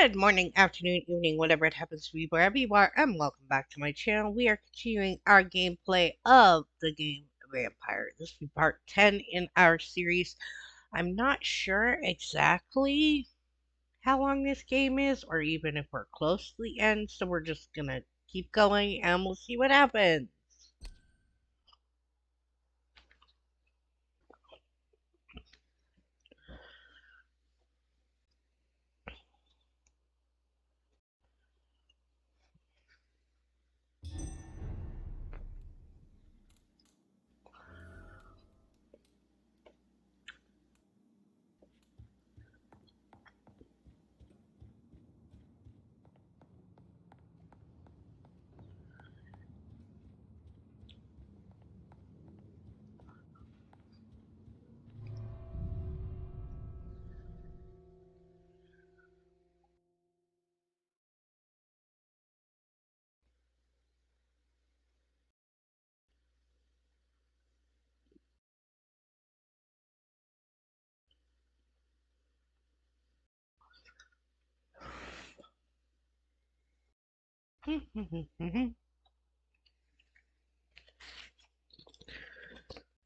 Good morning, afternoon, evening, whatever it happens to be, wherever you are, and welcome back to my channel. We are continuing our gameplay of the game Vampire. This will be part 10 in our series. I'm not sure exactly how long this game is, or even if we're close to the end, so we're just gonna keep going and we'll see what happens.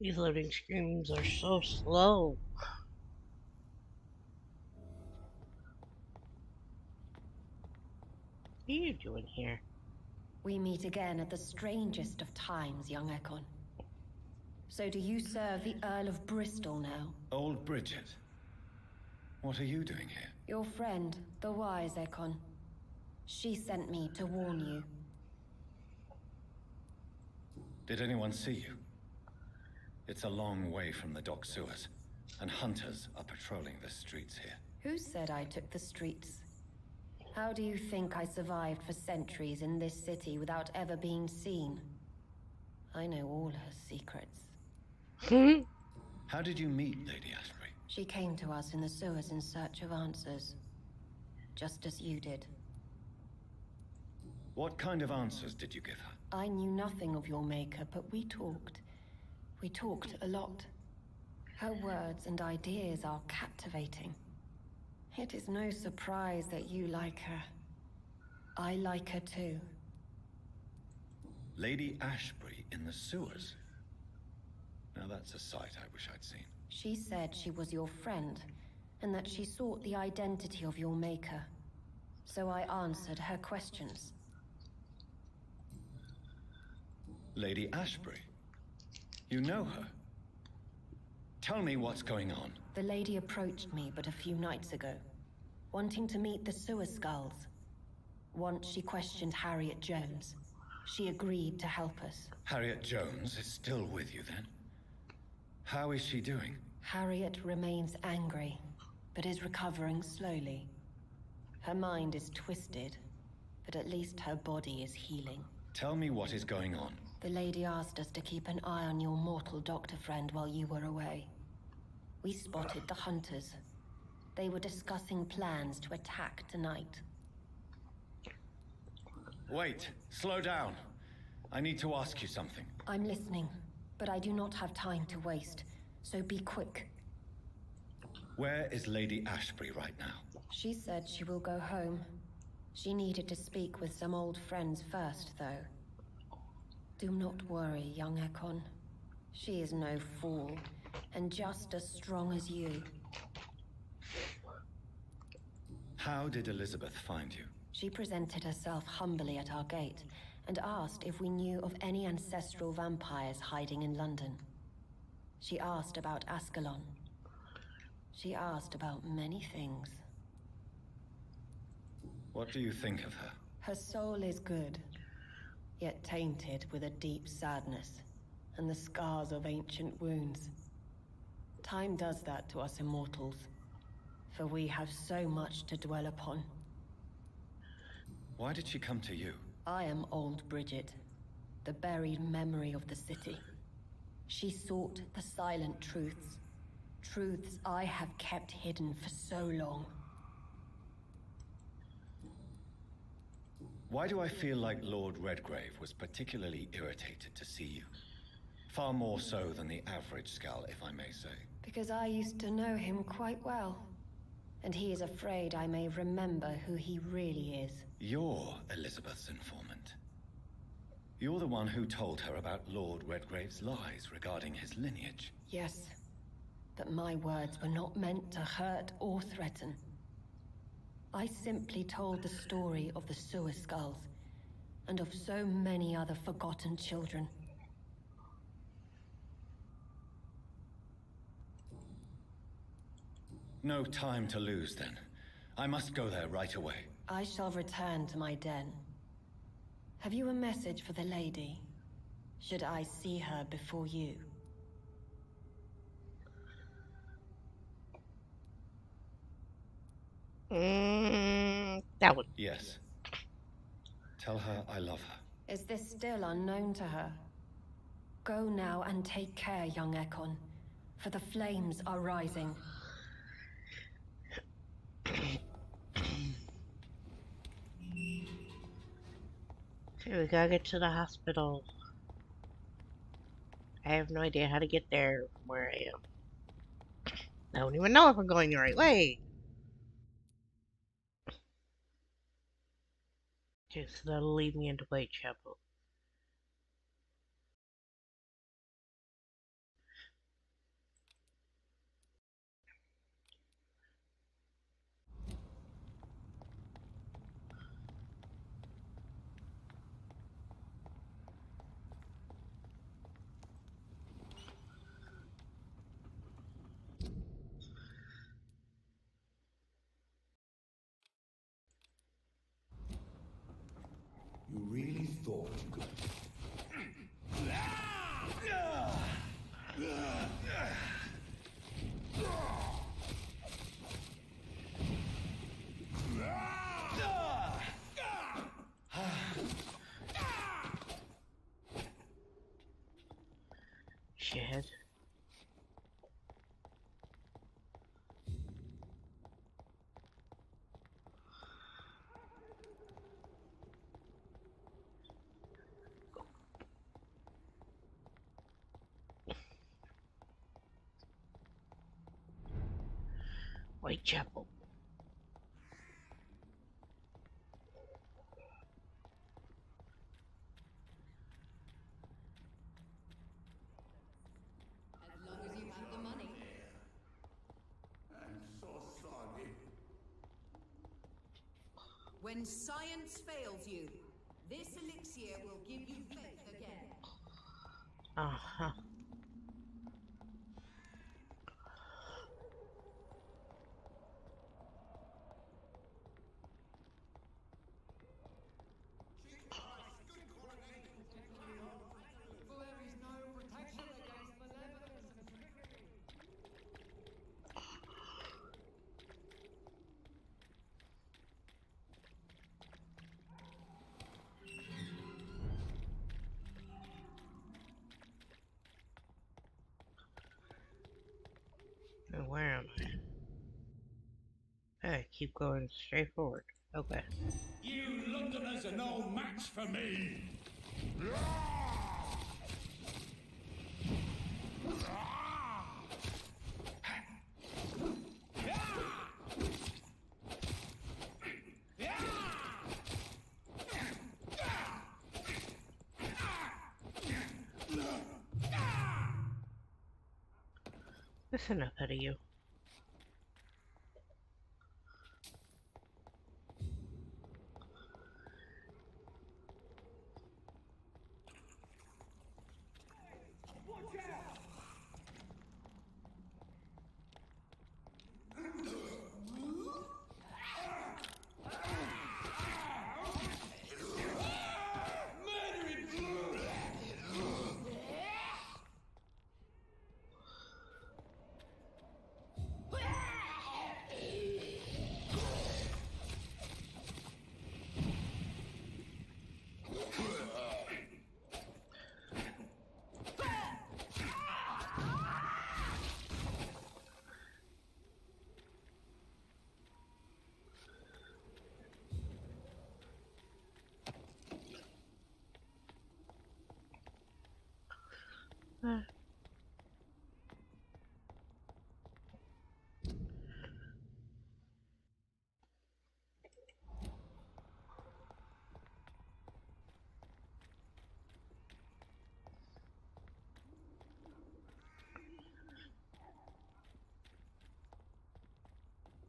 These loading screens are so slow. What are you doing here? We meet again at the strangest of times, young Ekon. So do you serve the Earl of Bristol now? Old Bridget, what are you doing here? Your friend, the wise Ekon. She sent me to warn you. Did anyone see you? It's a long way from the dock sewers, and hunters are patrolling the streets here. Who said I took the streets? How do you think I survived for centuries in this city without ever being seen? I know all her secrets. How did you meet Lady Ashbury? She came to us in the sewers in search of answers. Just as you did. What kind of answers did you give her? I knew nothing of your maker, but we talked. We talked a lot. Her words and ideas are captivating. It is no surprise that you like her. I like her too. Lady Ashbury in the sewers? Now that's a sight I wish I'd seen. She said she was your friend, and that she sought the identity of your maker. So I answered her questions. Lady Ashbury? You know her? Tell me what's going on. The lady approached me but a few nights ago, wanting to meet the sewer skulls. Once she questioned Harriet Jones. She agreed to help us. Harriet Jones is still with you then? How is she doing? Harriet remains angry, but is recovering slowly. Her mind is twisted, but at least her body is healing. Tell me what is going on. The lady asked us to keep an eye on your mortal doctor friend while you were away. We spotted the hunters. They were discussing plans to attack tonight. Wait, slow down. I need to ask you something. I'm listening, but I do not have time to waste, so be quick. Where is Lady Ashbury right now? She said she will go home. She needed to speak with some old friends first, though. Do not worry, young Ekon. She is no fool, and just as strong as you. How did Elizabeth find you? She presented herself humbly at our gate, and asked if we knew of any ancestral vampires hiding in London. She asked about Ascalon. She asked about many things. What do you think of her? Her soul is good, yet tainted with a deep sadness, and the scars of ancient wounds. Time does that to us immortals, for we have so much to dwell upon. Why did she come to you? I am old Bridget, the buried memory of the city. She sought the silent truths, truths I have kept hidden for so long. Why do I feel like Lord Redgrave was particularly irritated to see you? Far more so than the average skal, if I may say. Because I used to know him quite well. and he is afraid I may remember who he really is. You're Elizabeth's informant. You're the one who told her about Lord Redgrave's lies regarding his lineage. Yes, but my words were not meant to hurt or threaten. I simply told the story of the sewer skulls, and of so many other forgotten children. No time to lose, then. I must go there right away. I shall return to my den. Have you a message for the lady? Should I see her before you? That one. Yes. Tell her I love her. Is this still unknown to her? Go now and take care, young Ekon, for the flames are rising. Okay, we gotta get to the hospital. I have no idea how to get there from where I am. I don't even know if I'm going the right way. Okay, so that'll lead me into Whitechapel. You really thought you could... Shit. Whitechapel. As long as you have the money. I'm so sorry. When science fails you, this elixir will give you faith again. Uh-huh. Now, where am I? I keep going straight forward. Okay. You Londoners are no match for me! That's enough out of you. Uh,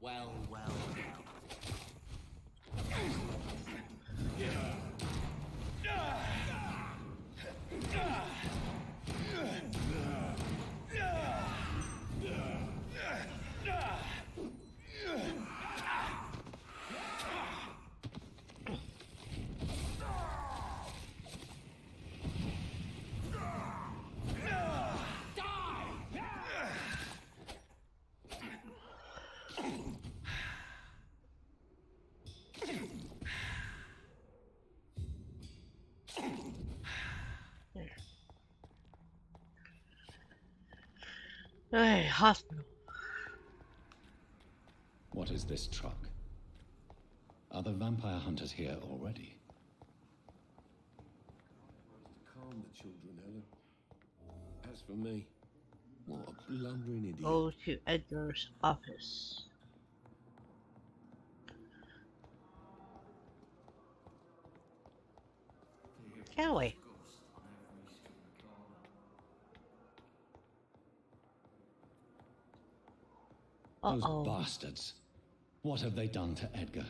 Well, well, well. Hey, hospital. What is this truck? Are the vampire hunters here already? Calm the children, Helen. As for me, what a blundering idiot. Go to Edgar's office. Callaway. Those Uh-oh. bastards. What have they done to Edgar?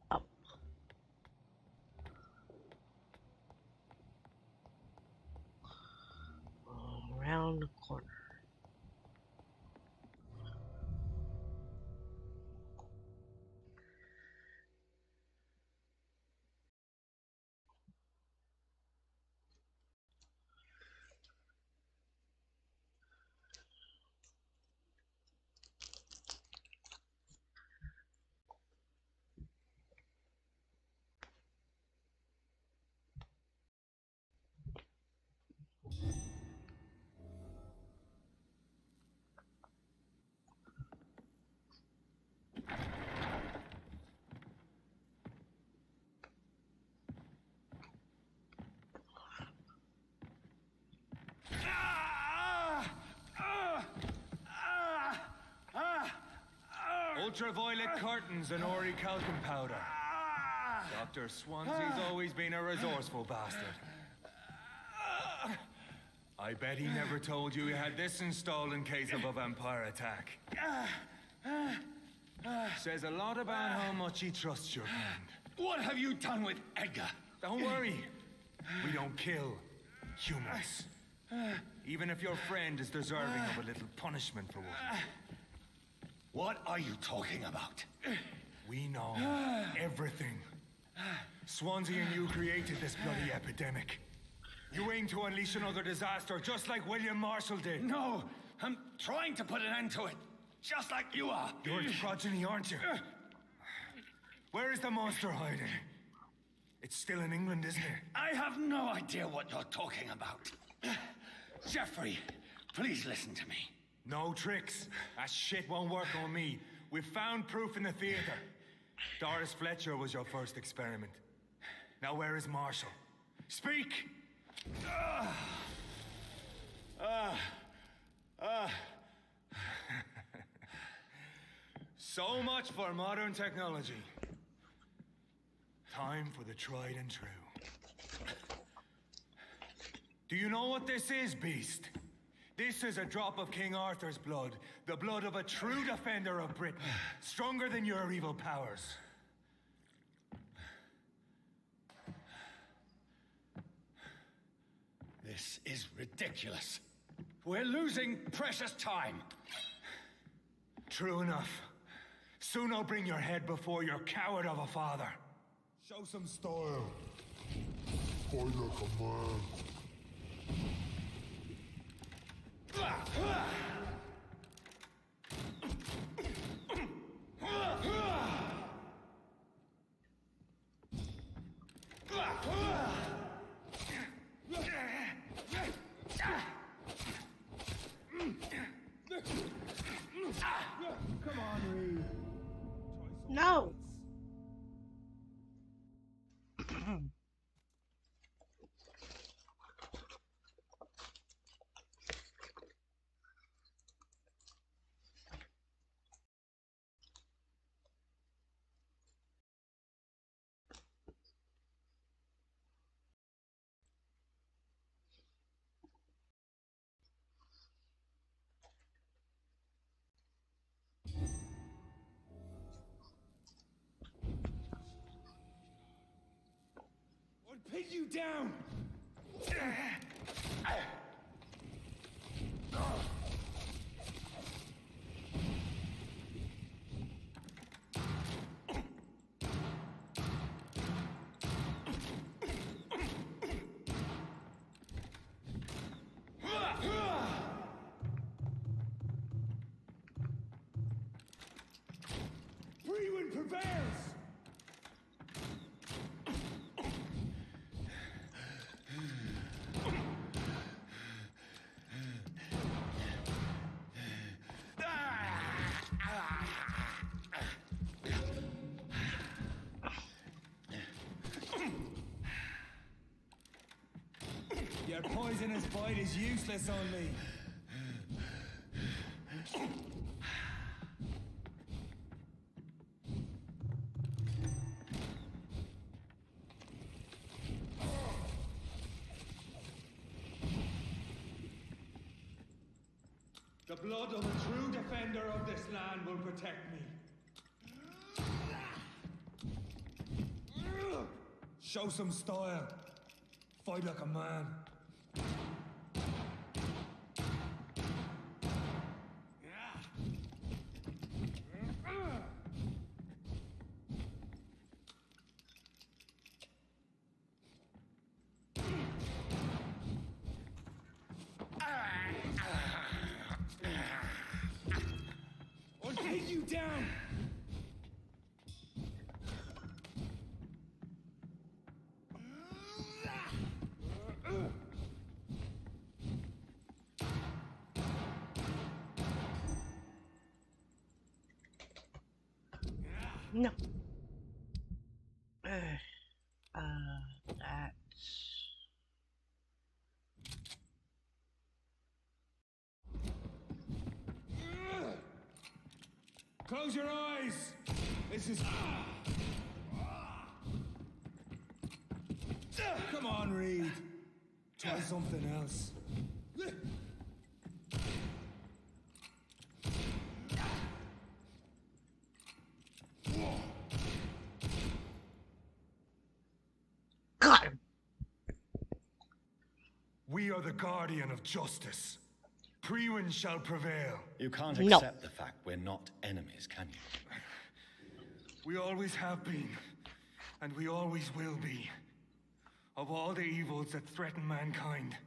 Up. Around the corner. Ultraviolet curtains and Ori talcum powder. Dr. Swansea's always been a resourceful bastard. I bet he never told you he had this installed in case of a vampire attack. Says a lot about how much he trusts your kind. What have you done with Edgar? Don't worry. We don't kill humans. Even if your friend is deserving of a little punishment for what he did. What are you talking about? We know everything. Swansea and you created this bloody epidemic. You aim to unleash another disaster just like William Marshall did. No, I'm trying to put an end to it, just like you are. You're its progeny, aren't you? Where is the monster hiding? It's still in England, isn't it? I have no idea what you're talking about. Jeffrey, please listen to me. No tricks. That shit won't work on me. We've found proof in the theater. Doris Fletcher was your first experiment. Now where is Marshall? Speak! So much for modern technology. Time for the tried and true. Do you know what this is, Beast? This is a drop of King Arthur's blood. The blood of a true defender of Britain. Stronger than your evil powers. This is ridiculous. We're losing precious time. True enough. Soon I'll bring your head before your coward of a father. Show some style. Fight like a man. Come on, Reid. No. Pin you down! Freewind prevails! Your poisonous bite is useless on me. The blood of a true defender of this land will protect me. Show some style. Fight like a man. Or take you down! No. That's... Close your eyes! This is... Come on, Reid. Try something else. Got him. We are the guardian of justice. Priwen shall prevail. You can't No. accept the fact we're not enemies, can you? We always have been, and we always will be. Of all the evils that threaten mankind,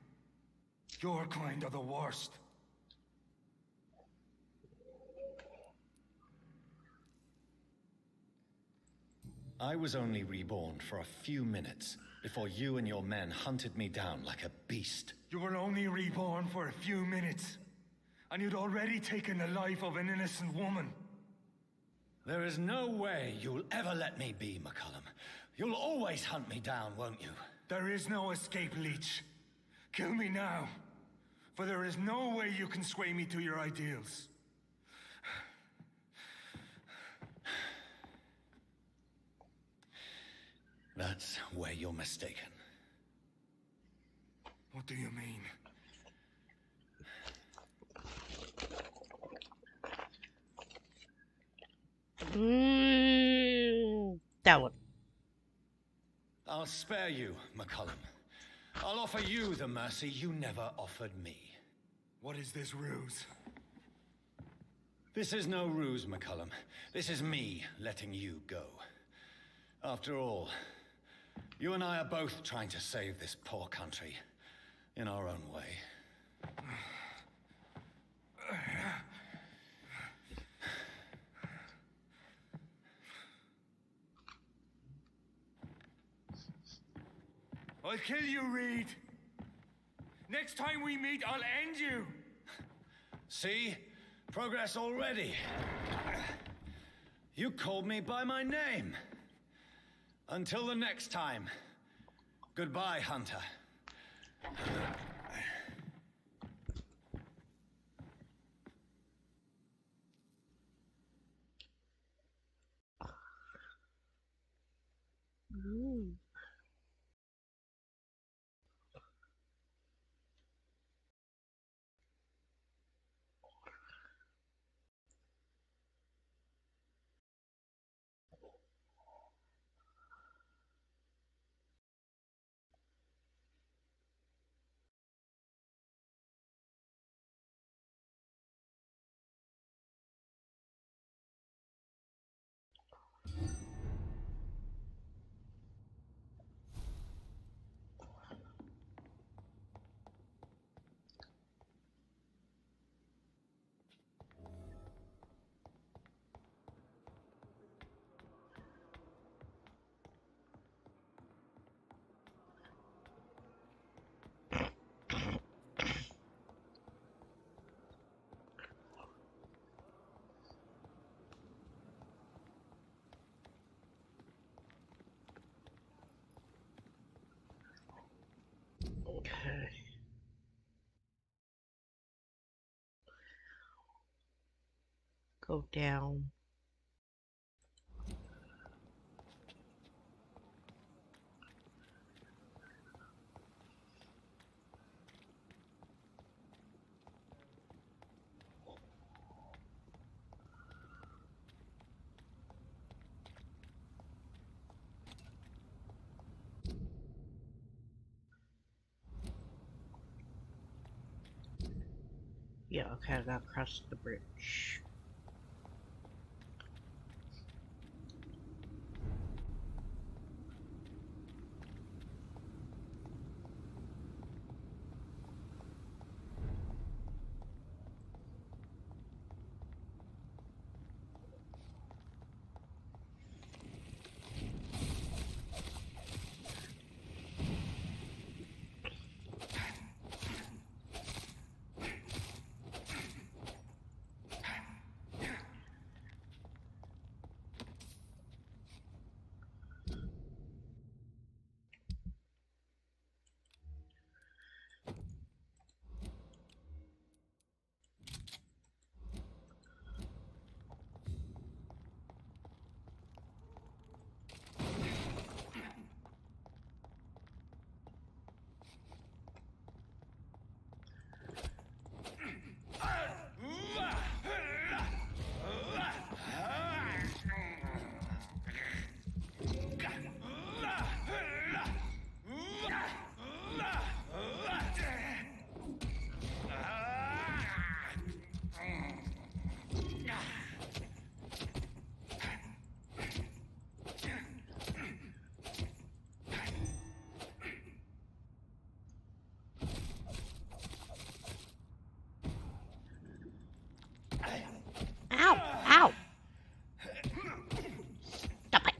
your kind are the worst. I was only reborn for a few minutes before you and your men hunted me down like a beast. You were only reborn for a few minutes, and you'd already taken the life of an innocent woman. There is no way you'll ever let me be, McCullum. You'll always hunt me down, won't you? There is no escape, Leech. Kill me now, for there is no way you can sway me to your ideals. That's where you're mistaken. What do you mean? That one. I'll spare you, McCullum. I'll offer you the mercy you never offered me. What is this ruse? This is no ruse, McCullum. This is me letting you go. After all, you and I are both trying to save this poor country in our own way. I'll kill you, Reid. Next time we meet, I'll end you. See? Progress already. You called me by my name. Until the next time. Goodbye, Hunter. Okay. Go down. Yeah, okay, I got across the bridge. Ow! Ow! Stop it!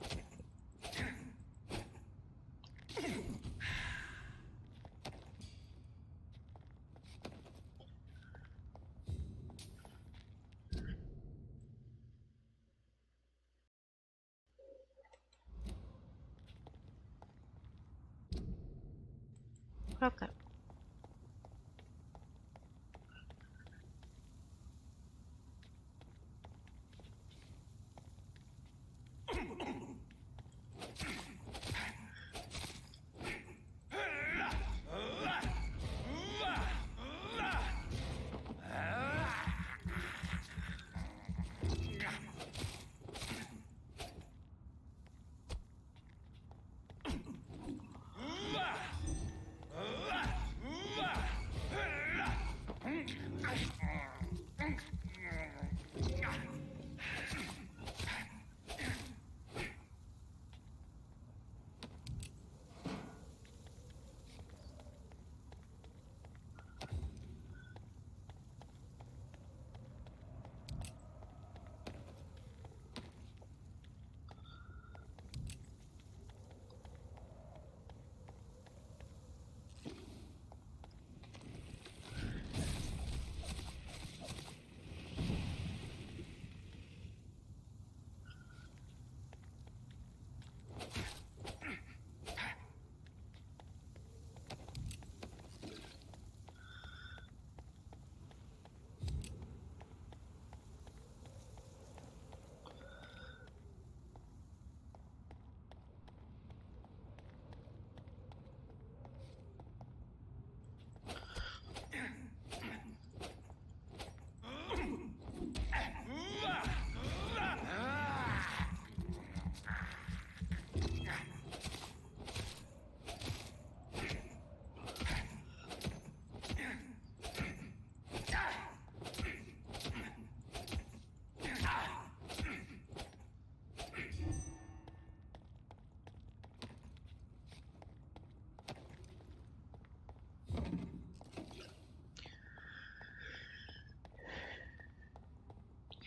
Okay.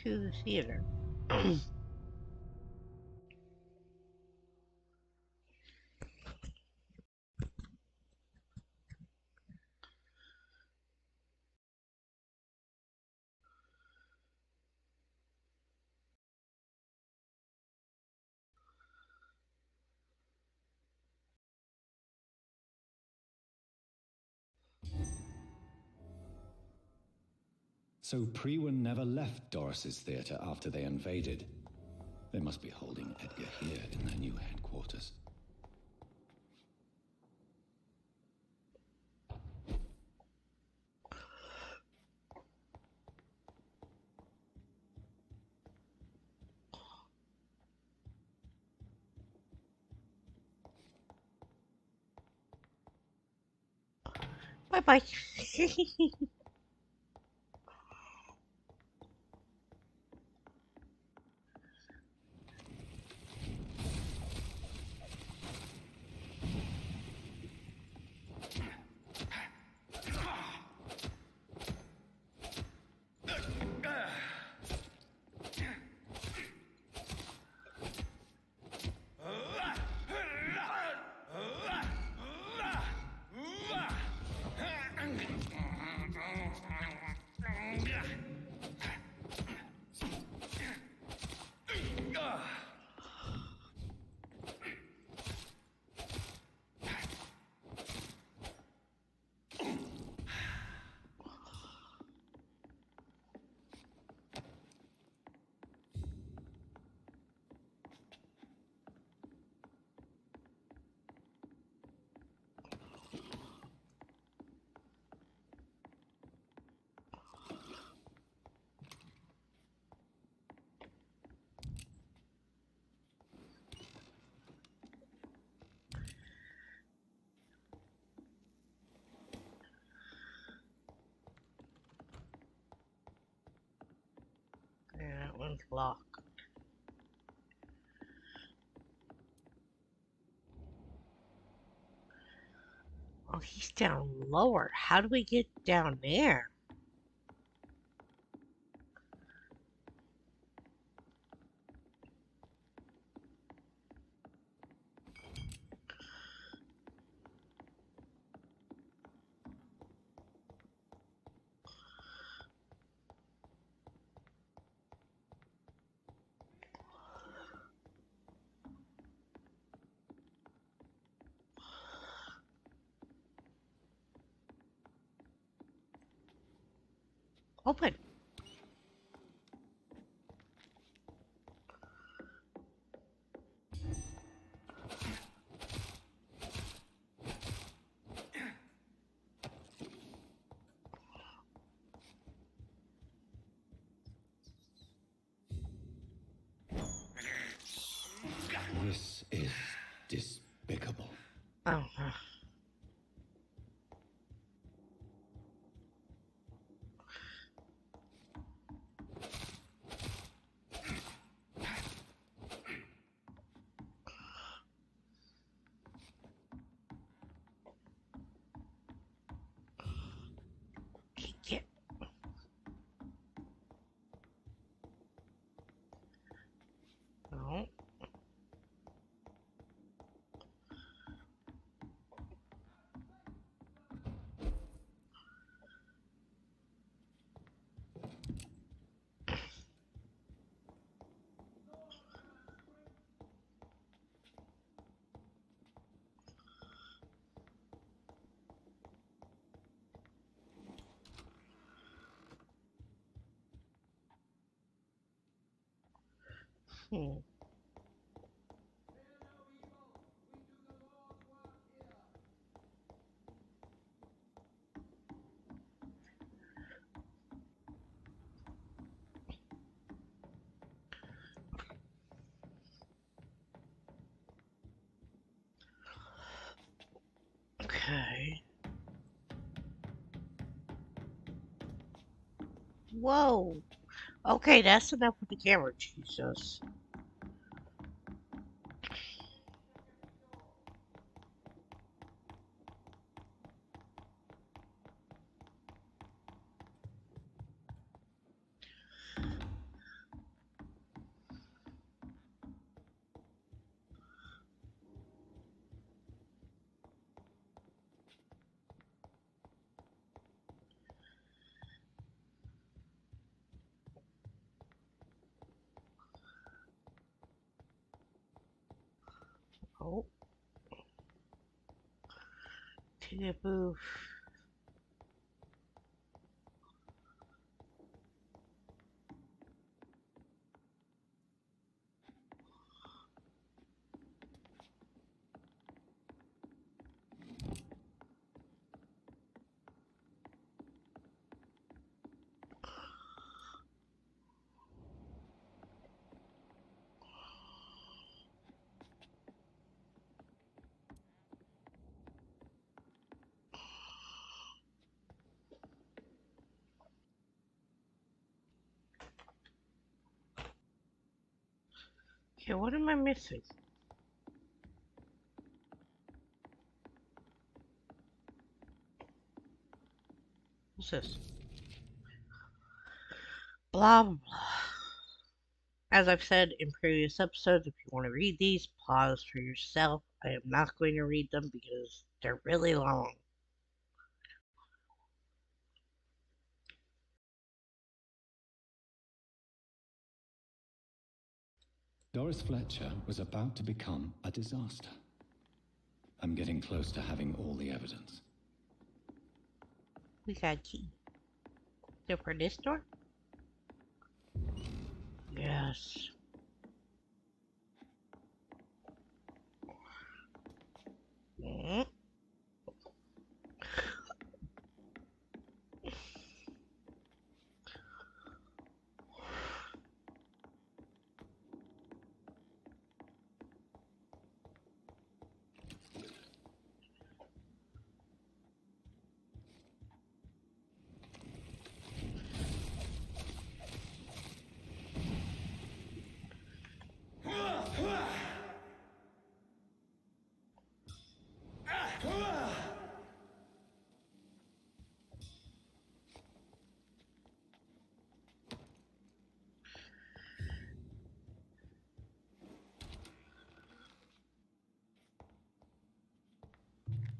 To the theater. So Priwen never left Doris's theater after they invaded. They must be holding Edgar here in their new headquarters. Bye bye. Yeah, that one's locked. Oh, he's down lower. How do we get down there? Open. This is despicable. Oh. Get. No. Hmm. Okay. Whoa. Okay, that's enough with the camera, Jesus. Oh. Take a move. Okay, what am I missing? What's this? Blah, blah, blah. As I've said in previous episodes, if you want to read these, pause for yourself. I am not going to read them because they're really long. Doris Fletcher was about to become a disaster. I'm getting close to having all the evidence. We got a key. So for this door? Yes. Mm.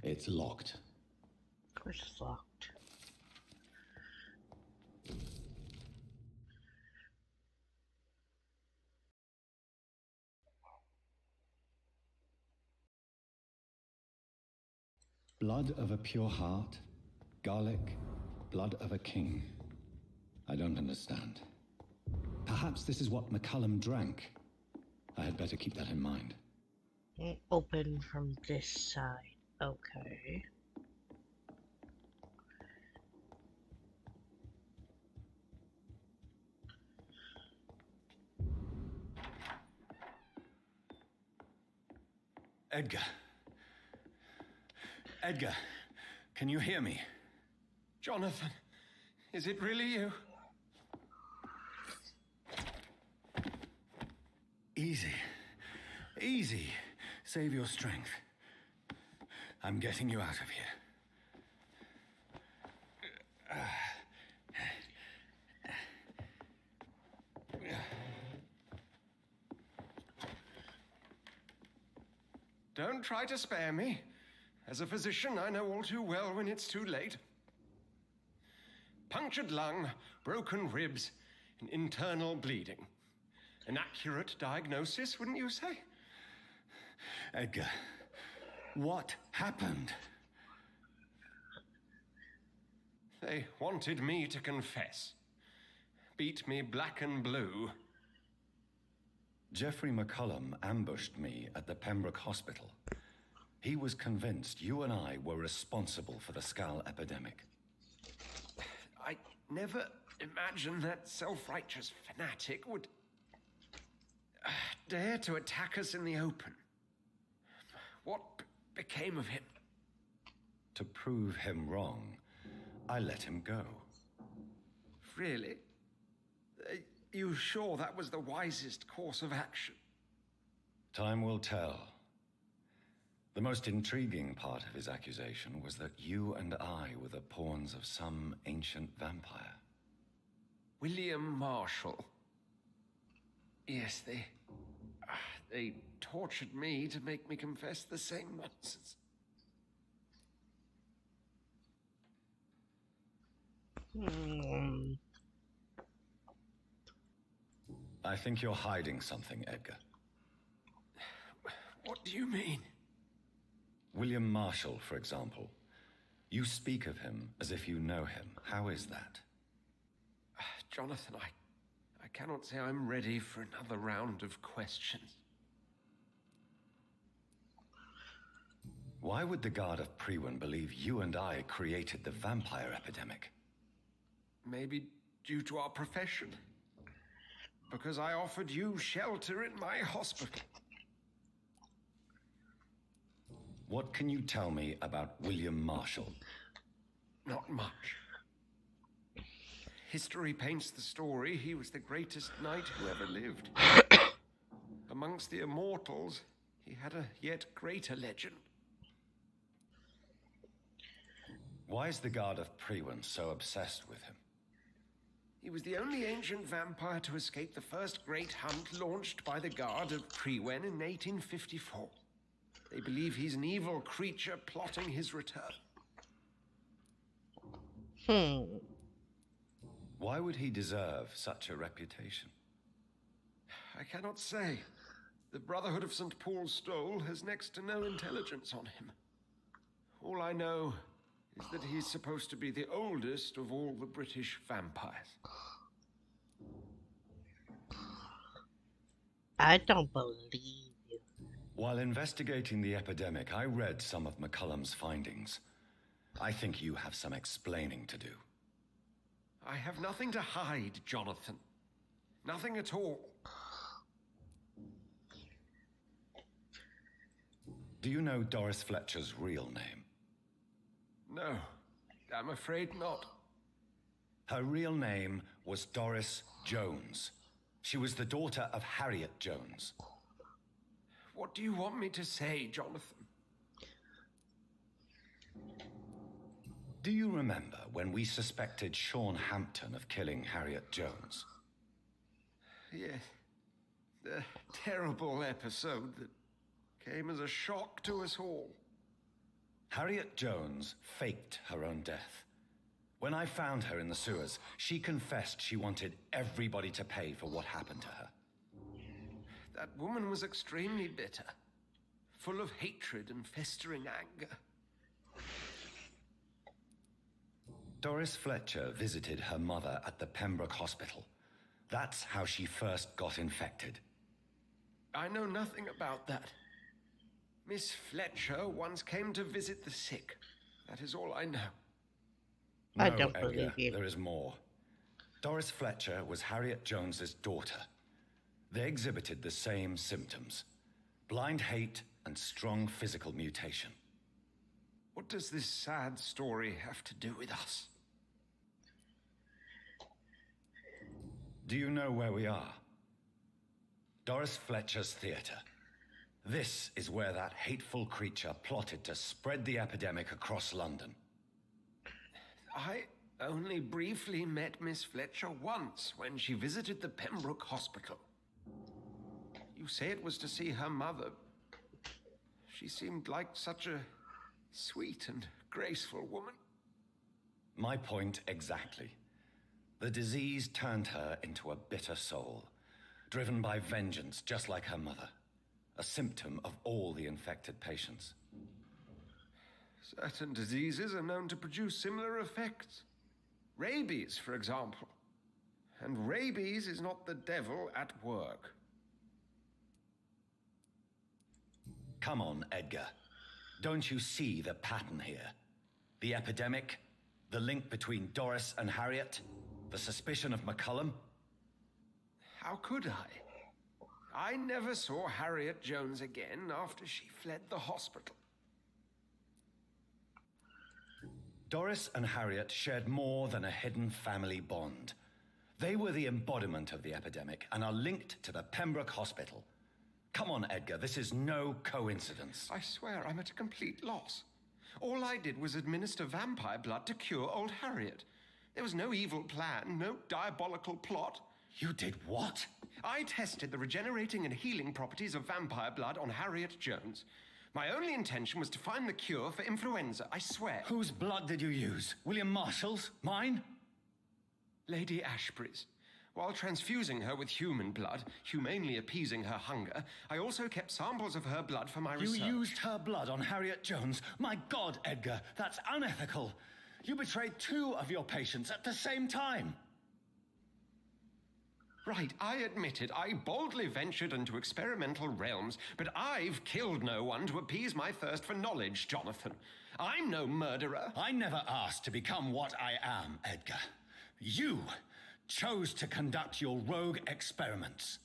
It's locked. Of course it's locked. Blood of a pure heart, garlic, blood of a king. I don't understand. Perhaps this is what McCullum drank. I had better keep that in mind. Open from this side. Okay. Edgar. Edgar, can you hear me? Jonathan, is it really you? Easy. Easy. Save your strength. I'm getting you out of here. Don't try to spare me. As a physician, I know all too well when it's too late. Punctured lung, broken ribs, and internal bleeding. An accurate diagnosis, wouldn't you say? Edgar, what happened? They wanted me to confess. Beat me black and blue. Jeffrey McCullum ambushed me at the Pembroke Hospital. He was convinced you and I were responsible for the skal epidemic. I never imagined that self-righteous fanatic would dare to attack us in the open. What became of him? To prove him wrong, I let him go. Really? You sure that was the wisest course of action? Time will tell. The most intriguing part of his accusation was that you and I were the pawns of some ancient vampire. William Marshall. Yes, they tortured me to make me confess the same nonsense. I think you're hiding something, Edgar. What do you mean? William Marshall, for example. You speak of him as if you know him. How is that? Jonathan, I cannot say I'm ready for another round of questions. Why would the Guard of Priwen believe you and I created the vampire epidemic? Maybe due to our profession. Because I offered you shelter in my hospital. What can you tell me about William Marshall? Not much. History paints the story he was the greatest knight who ever lived. A Amongst the immortals, he had a yet greater legend. Why is the Guard of Priwen so obsessed with him? He was the only ancient vampire to escape the first great hunt launched by the Guard of Priwen in 1854. They believe he's an evil creature plotting his return. Why would he deserve such a reputation? I cannot say. The Brotherhood of St. Paul's Stole has next to no intelligence on him. All I know is that he's supposed to be the oldest of all the British vampires. I don't believe you. While investigating the epidemic, I read some of McCullum's findings. I think you have some explaining to do. I have nothing to hide, Jonathan. Nothing at all. Do you know Doris Fletcher's real name? No, I'm afraid not. Her real name was Doris Jones. She was the daughter of Harriet Jones. What do you want me to say, Jonathan? Do you remember when we suspected Sean Hampton of killing Harriet Jones? Yes. The terrible episode that came as a shock to us all. Harriet Jones faked her own death. When I found her in the sewers, she confessed she wanted everybody to pay for what happened to her. That woman was extremely bitter, full of hatred and festering anger. Doris Fletcher visited her mother at the Pembroke Hospital. That's how she first got infected. I know nothing about that. Miss Fletcher once came to visit the sick. That is all I know. I No, don't Edgar, believe you. there is more. Doris Fletcher was Harriet Jones's daughter. They exhibited the same symptoms: blind hate and strong physical mutation. What does this sad story have to do with us? Do you know where we are? Doris Fletcher's theater. This is where that hateful creature plotted to spread the epidemic across London. I only briefly met Miss Fletcher once when she visited the Pembroke Hospital. You say it was to see her mother. She seemed like such a sweet and graceful woman. My point exactly. The disease turned her into a bitter soul, driven by vengeance just like her mother. A symptom of all the infected patients. Certain diseases are known to produce similar effects. Rabies, for example. And rabies is not the devil at work. Come on, Edgar. Don't you see the pattern here? The epidemic, the link between Doris and Harriet, the suspicion of McCullum? How could I? I never saw Harriet Jones again after she fled the hospital. Doris and Harriet shared more than a hidden family bond. They were the embodiment of the epidemic and are linked to the Pembroke Hospital. Come on, Edgar, this is no coincidence. I swear I'm at a complete loss. All I did was administer vampire blood to cure old Harriet. There was no evil plan, no diabolical plot. You did what? I tested the regenerating and healing properties of vampire blood on Harriet Jones. My only intention was to find the cure for influenza, I swear. Whose blood did you use? William Marshall's? Mine? Lady Ashbury's. While transfusing her with human blood, humanely appeasing her hunger, I also kept samples of her blood for my research. You used her blood on Harriet Jones? My God, Edgar, that's unethical. You betrayed 2 of your patients at the same time. Right, I admit it. I boldly ventured into experimental realms, but I've killed no one to appease my thirst for knowledge, Jonathan. I'm no murderer. I never asked to become what I am, Edgar. You chose to conduct your rogue experiments.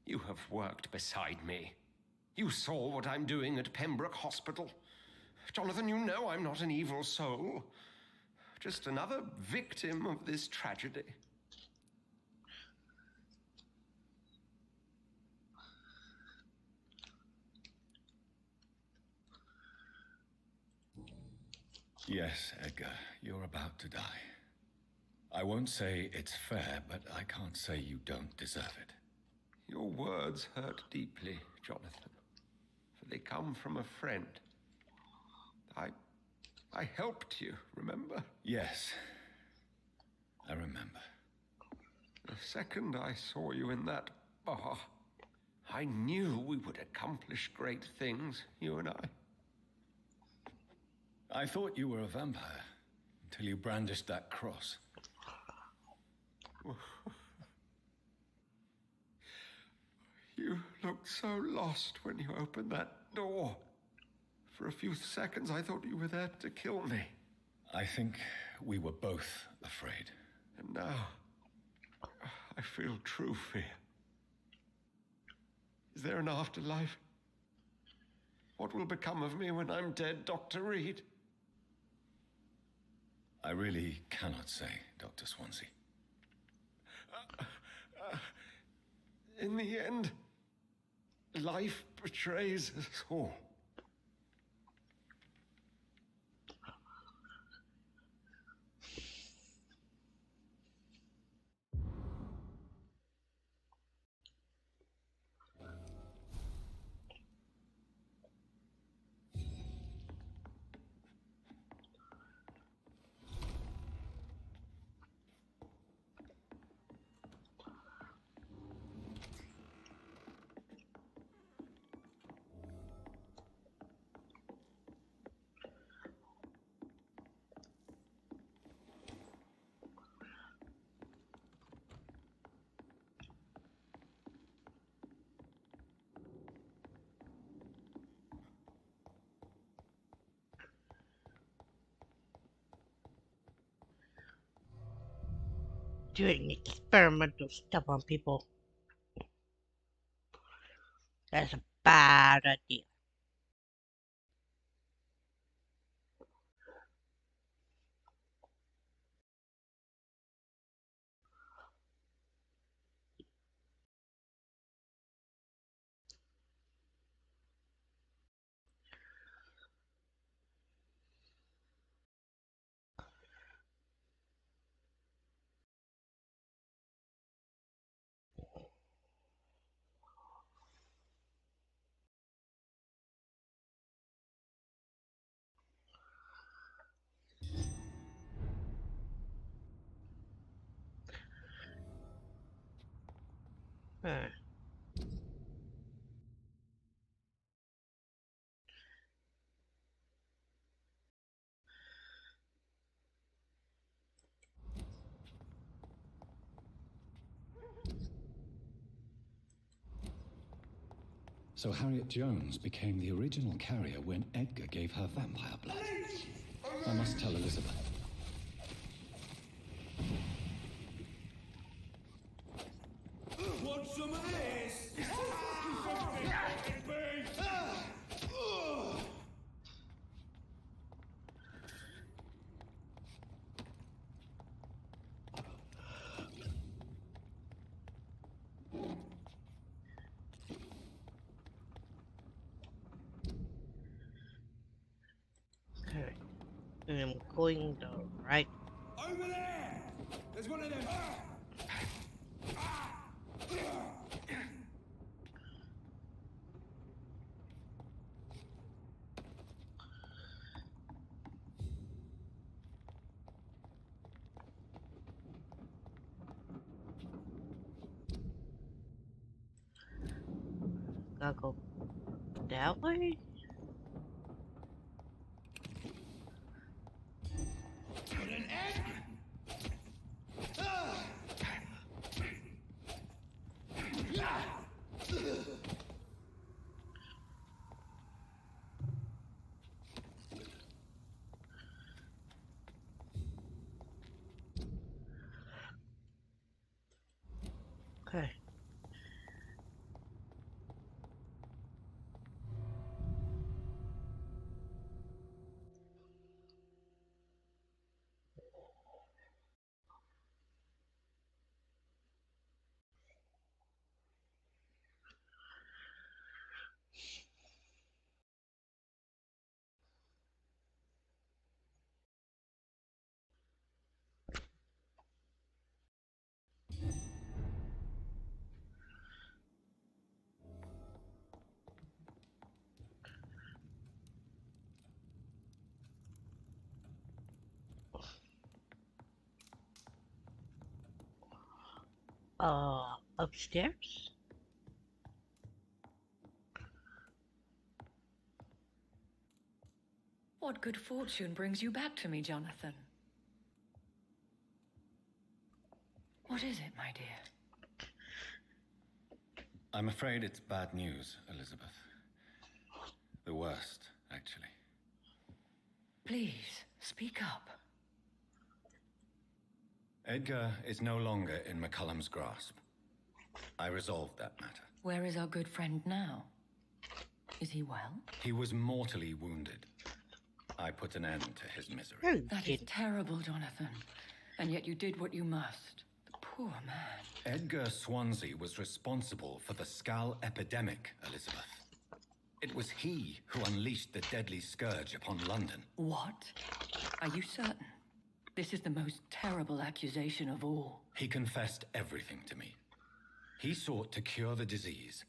You have worked beside me. You saw what I'm doing at Pembroke Hospital. Jonathan, you know I'm not an evil soul. Just another victim of this tragedy. Yes, Edgar, you're about to die. I won't say it's fair, but I can't say you don't deserve it. Your words hurt deeply, Jonathan, for they come from a friend. I helped you, remember? Yes, I remember. The second I saw you in that bar, I knew we would accomplish great things, you and I. I thought you were a vampire until you brandished that cross. You looked so lost when you opened that door. For a few seconds, I thought you were there to kill me. I think we were both afraid. And now, I feel true fear. Is there an afterlife? What will become of me when I'm dead, Dr. Reid? I really cannot say, Dr. Swansea. In the end, life betrays us all. Doing experimental stuff on people. That's a bad idea. Huh. So Harriet Jones became the original carrier when Edgar gave her vampire blood. I must tell Elizabeth. Want some of this? Okay. And I'm going the right. Over there! There's one of them. Gotta go that way? Got an egg? Okay. Upstairs? What good fortune brings you back to me, Jonathan? What is it, my dear? I'm afraid it's bad news, Elizabeth. The worst, actually. Please, speak up. Edgar is no longer in McCullum's grasp. I resolved that matter. Where is our good friend now? Is he well? He was mortally wounded. I put an end to his misery. Oh, That is terrible, Jonathan. And yet you did what you must. The poor man. Edgar Swansea was responsible for the skal epidemic, Elizabeth. It was he who unleashed the deadly scourge upon London. What? Are you certain? This is the most terrible accusation of all. He confessed everything to me. He sought to cure the disease,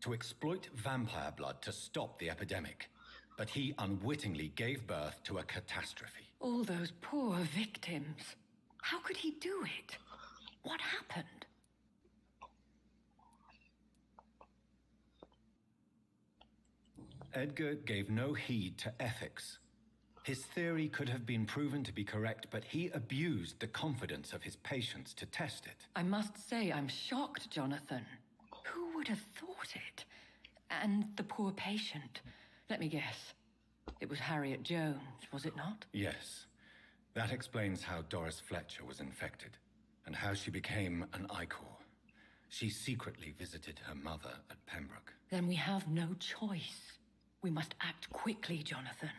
to exploit vampire blood to stop the epidemic. But he unwittingly gave birth to a catastrophe. All those poor victims. How could he do it? What happened? Edgar gave no heed to ethics. His theory could have been proven to be correct, but he abused the confidence of his patients to test it. I must say I'm shocked, Jonathan. Who would have thought it? And the poor patient. Let me guess. It was Harriet Jones, was it not? Yes. That explains how Doris Fletcher was infected, and how she became an Icor. She secretly visited her mother at Pembroke. Then we have no choice. We must act quickly, Jonathan.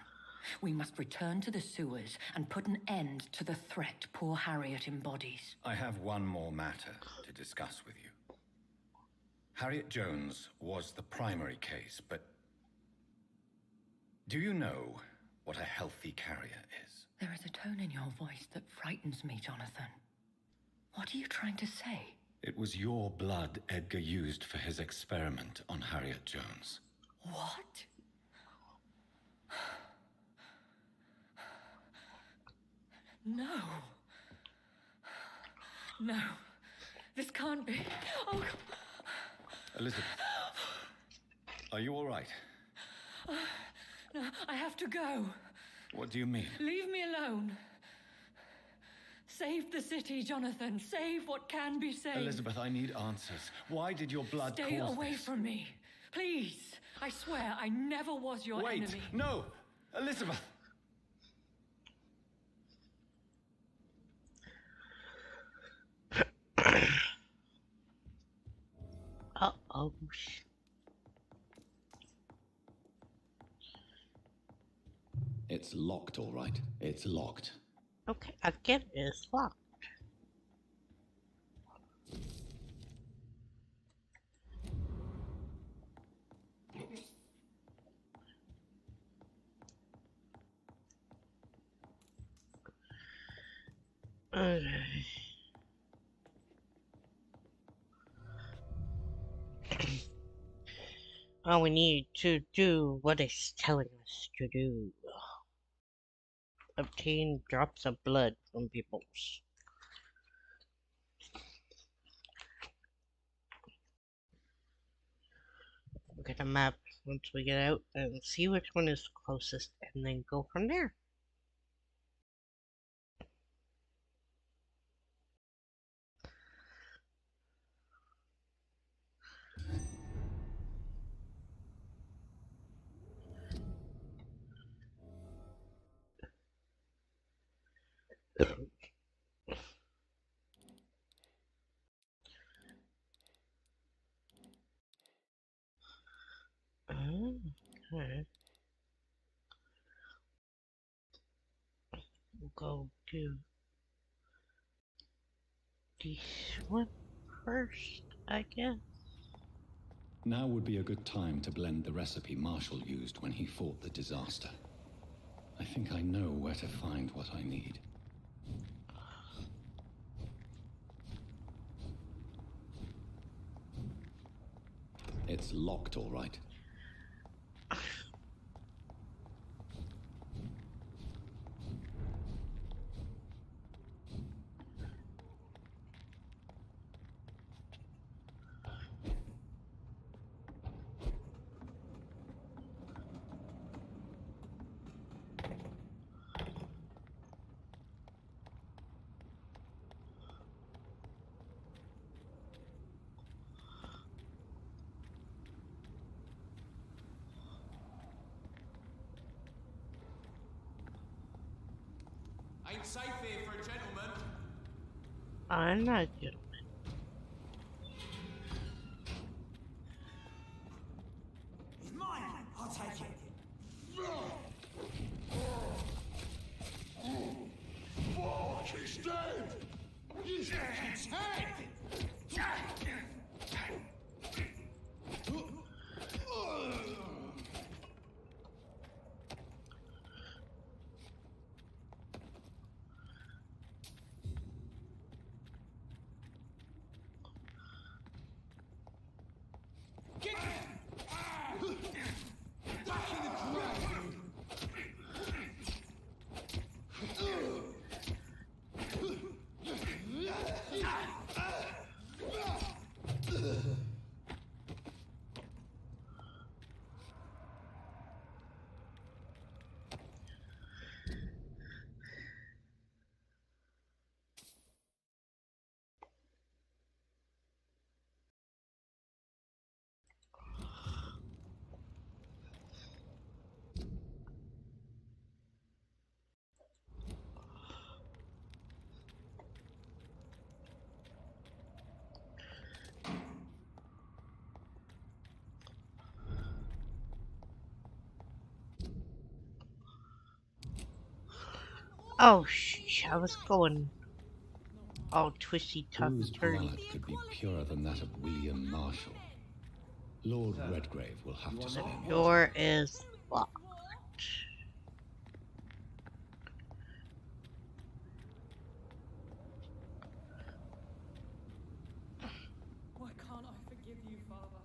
We must return to the sewers and put an end to the threat poor Harriet embodies. I have one more matter to discuss with you. Harriet Jones was the primary case, but do you know what a healthy carrier is? There is a tone in your voice that frightens me, Jonathan. What are you trying to say? It was your blood Edgar used for his experiment on Harriet Jones. What? No. No. This can't be. Oh, Elizabeth, are you all right? no, I have to go. What do you mean? Leave me alone. Save the city, Jonathan. Save what can be saved. Elizabeth, I need answers. Why did your blood Stay cause away this? from me. Please. I swear I never was your Wait, enemy. no! Elizabeth! Uh-oh. It's locked, all right. It's locked. Okay, again, it's locked. Okay. All we need to do what it's telling us to do. Obtain drops of blood from peoples. Look at the map once we get out and see which one is closest and then go from there. Okay. We'll go to this one first, I guess. Now would be a good time to blend the recipe Marshall used when he fought the disaster. I think I know where to find what I need. It's locked, all right. Ain't safe here for a gentleman. I'm not a gentleman. It's mine. I'll take it. Fuck, he's dead! He's dead! Oh, I was going all twisty, tough, Whose turny. blood could be purer than that of William Marshall? Lord Redgrave will have to say more. Door is locked. Why can't I forgive you, Father?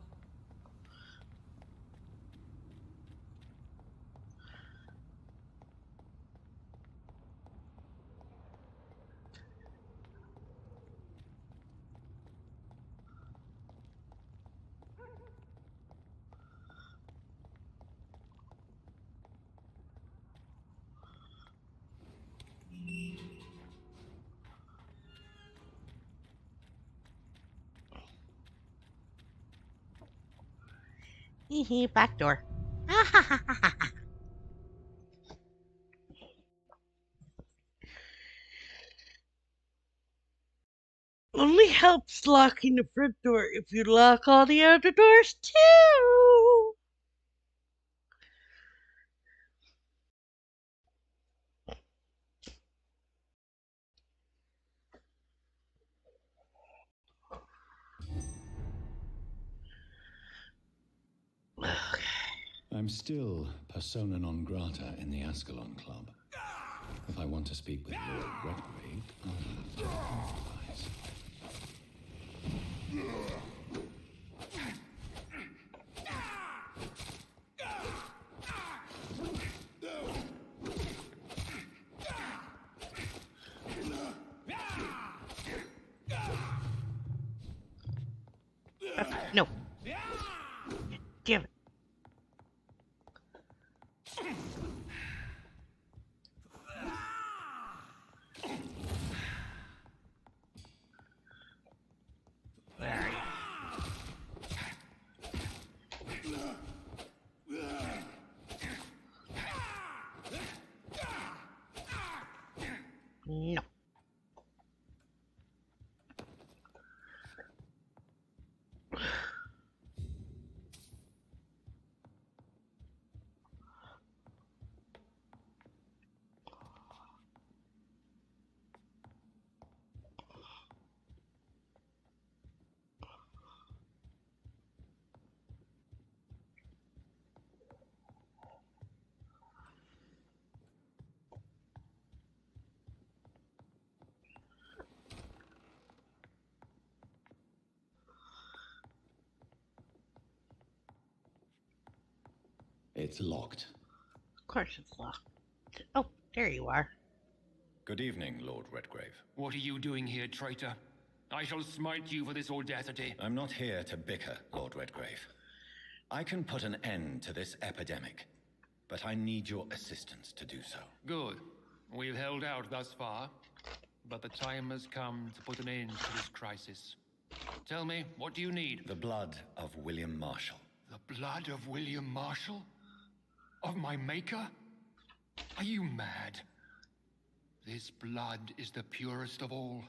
Hee back door. Only helps locking the front door if you lock all the other doors too. I'm still persona non grata in the Ascalon Club. If I want to speak with Lord Redgrave, I'll have to improvise. No. Damn it. No. It's locked. Of course it's locked. Oh, there you are. Good evening, Lord Redgrave. What are you doing here, traitor? I shall smite you for this audacity. I'm not here to bicker, Lord Redgrave. I can put an end to this epidemic, but I need your assistance to do so. Good. We've held out thus far, but the time has come to put an end to this crisis. Tell me, what do you need? The blood of William Marshall. The blood of William Marshall? Of my maker? Are you mad? This blood is the purest of all.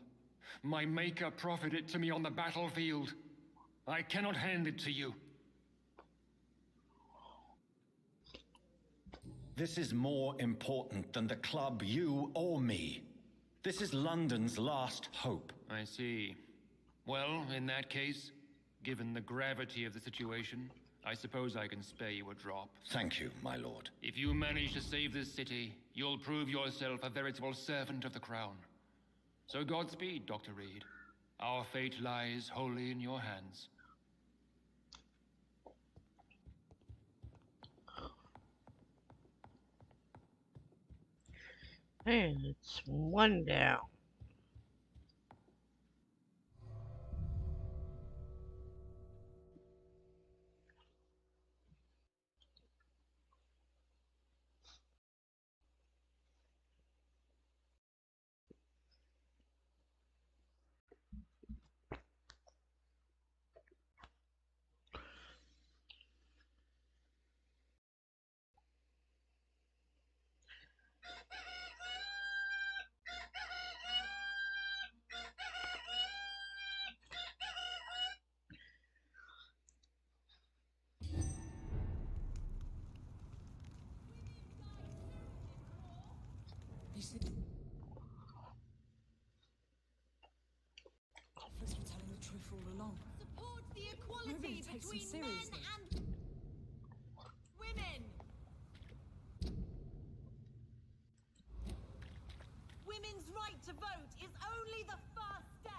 My maker proffered it to me on the battlefield. I cannot hand it to you. This is more important than the club, you or me. This is London's last hope. I see. Well, in that case, given the gravity of the situation, I suppose I can spare you a drop. Thank you, my lord. If you manage to save this city, you'll prove yourself a veritable servant of the crown. So Godspeed, Dr. Reid. Our fate lies wholly in your hands. And it's one down. Officers were telling the truth all along. Support the equality Nobody takes them between men seriously. and women. Women's right to vote is only the first step.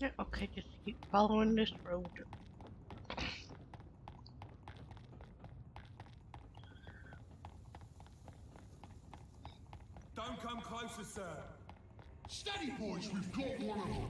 Yeah, okay, just keep following this road. Don't come closer, sir. Steady, boys, we've got one of them.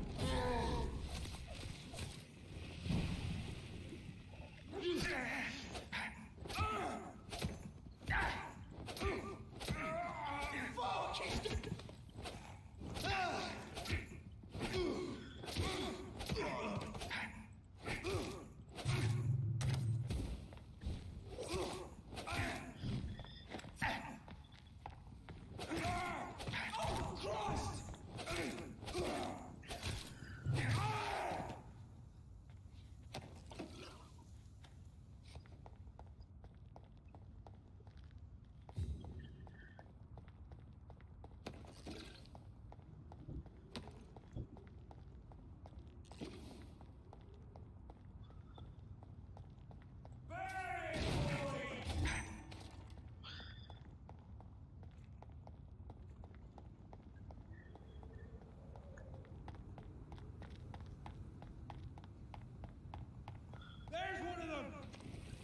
There's one of them!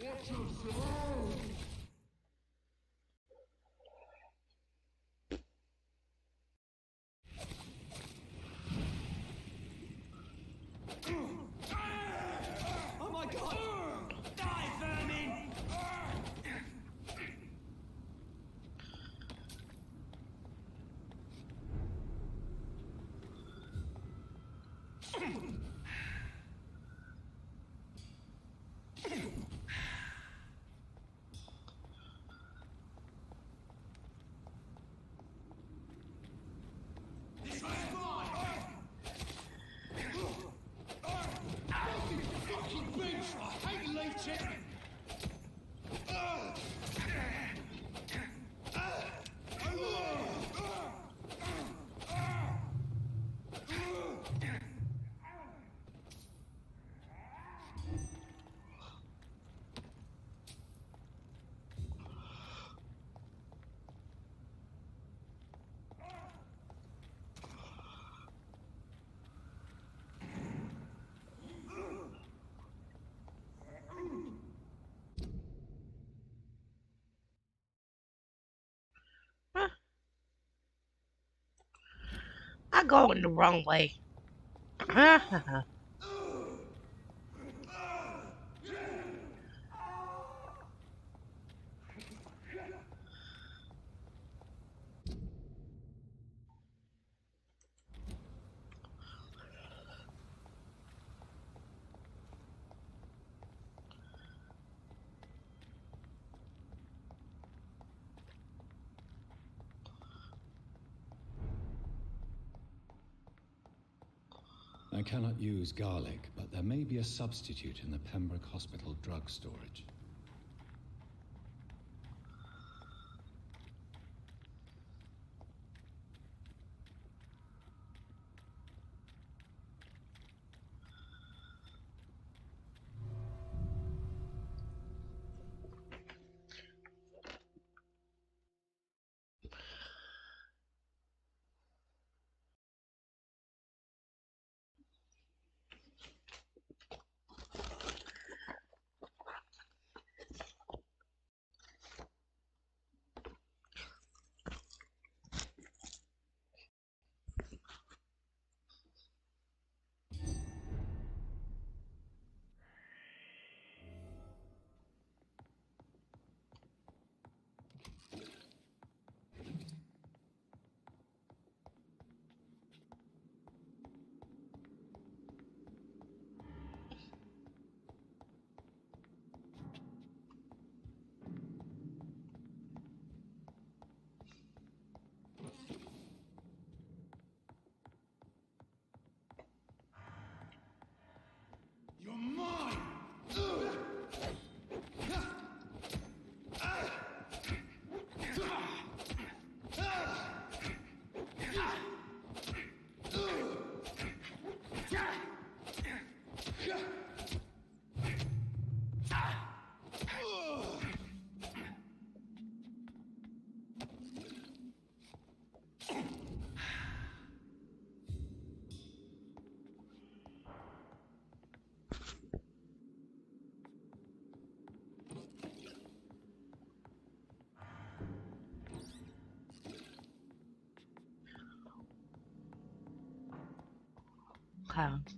Watch yourself! Oh my god! Die, vermin! This one's mine! Fucking bench! I hate leeching! Huh? I'm going the wrong way. I cannot use garlic, but there may be a substitute in the Pembroke Hospital drug storage. You're mine!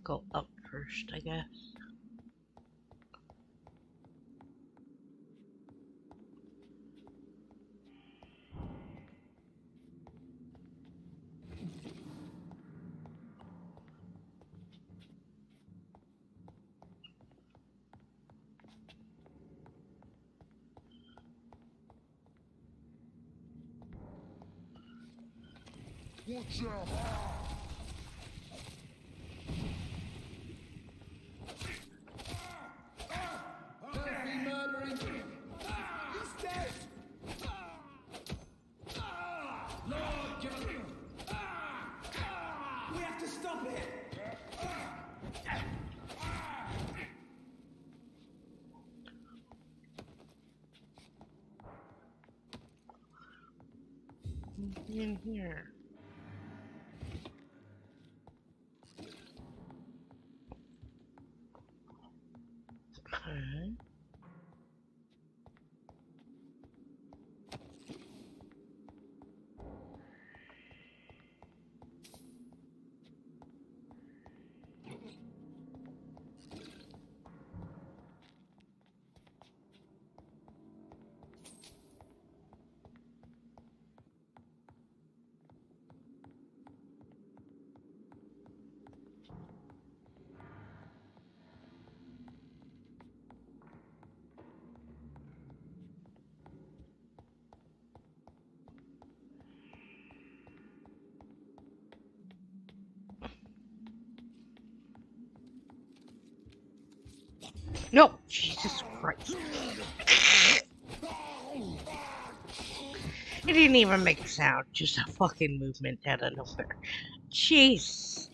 Go up first, I guess. Watch out! Filthy murdering! He's dead! Lord, give us... We have to stop it! In here. Okay. No! Jesus Christ. It didn't even make a sound, just a fucking movement out of nowhere. Jeez.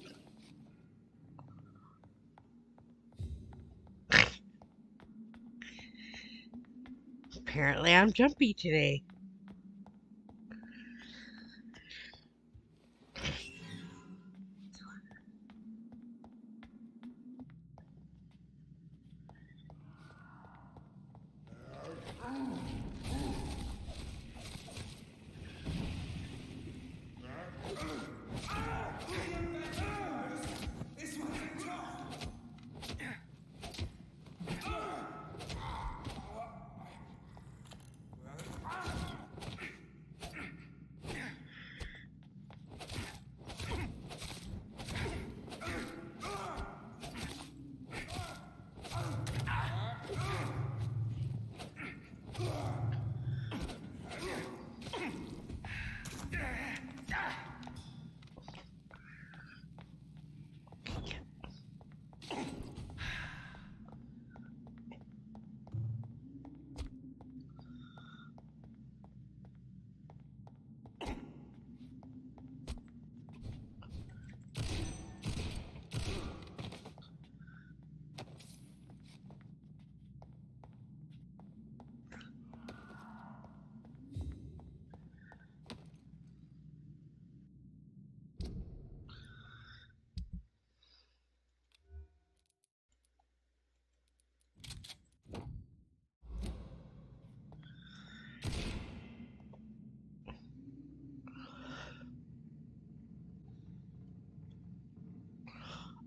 Apparently I'm jumpy today.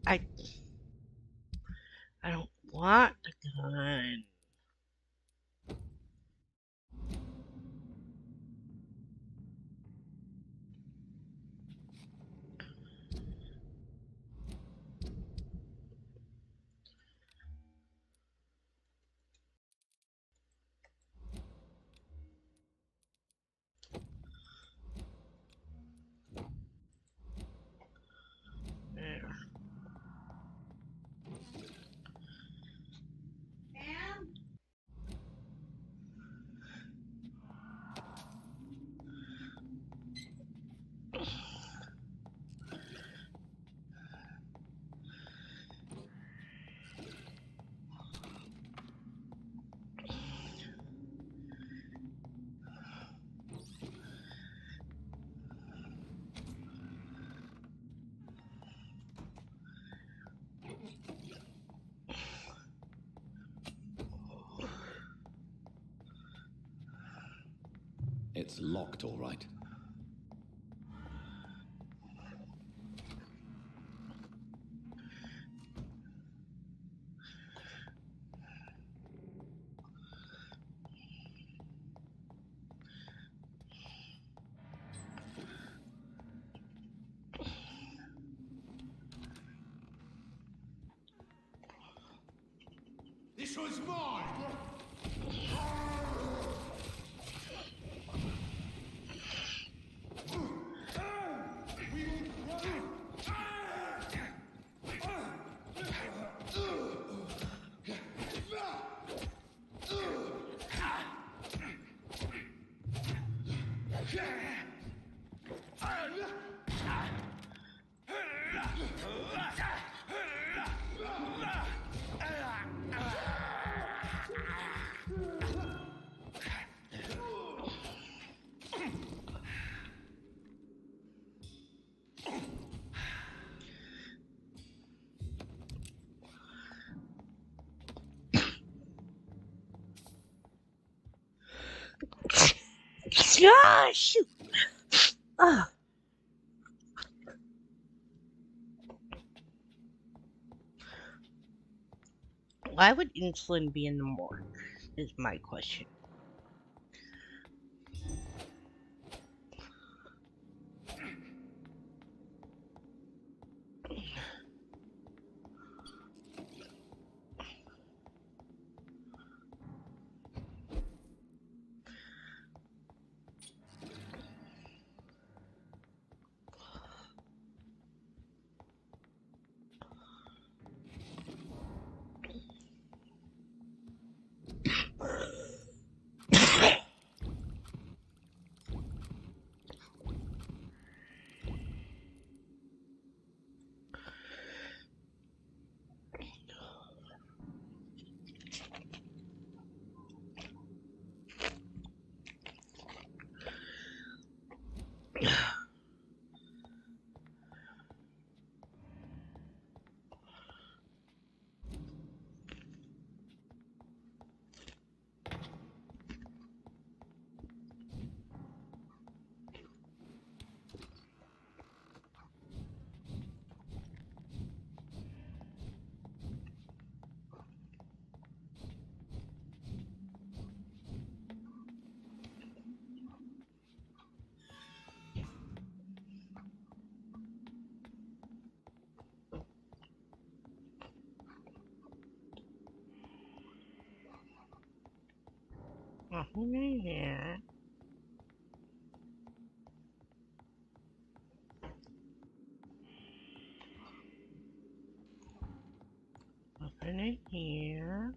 I I don't want the gun. There. It's locked, all right. This was mine! Ah, shoot. Ah. Why would insulin be in the morgue? Is my question. Nothing in here. Nothing in here.